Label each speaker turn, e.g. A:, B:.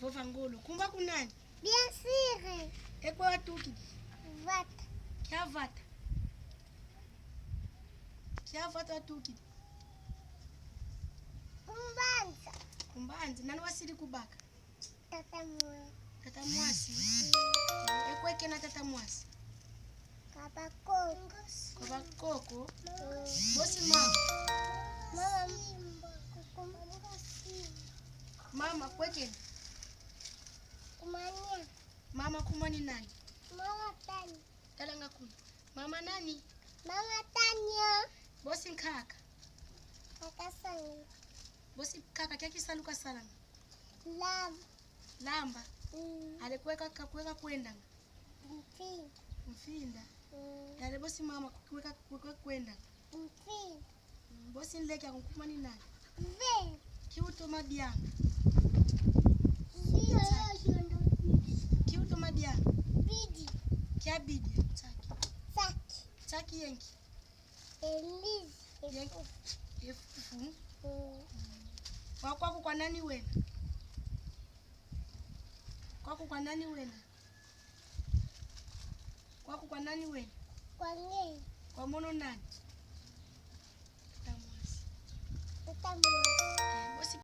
A: Vova ngolo. Kumba kunani?
B: Bien sûr.
A: Ekwe watuki.
B: Vata.
A: Kia vata. Kia vata watuki.
B: Kumbanza.
A: Kumbanza. Nani wasiri kubaka?
B: Tata mwe.
A: Tata mwasi. Ekwe kena tata mwasi.
B: Kabakoko.
A: Kabakoko. Bosi mama. Mama kwekeni.
B: Kumania.
A: Mama kumani nani?
B: Mama Tanya.
A: Talanga kuni. Mama nani?
B: Mama Tanya.
A: Bosi nkaka.
B: Kaka Sangi.
A: Bosi kaka kia kisaluka salanga. Lamba. Alikuweka kakuweka kwenda. Mfinda. Yale bosi mama kuweka kwenda.
B: Mfinda.
A: Bosi nleke akumani nani?
B: Mve.
A: Kiuto madianga. Kiuto madianga.
B: Bidi.
A: Kia bidi.
B: Saki.
A: Saki yenki.
B: Elise.
A: Efufu. Wakwako kwa nani wena? Kwako kwa nani wena? Kwako kwa nani wena?
B: Kwa nge.
A: Kwa mono nani?
B: Tata mwasi.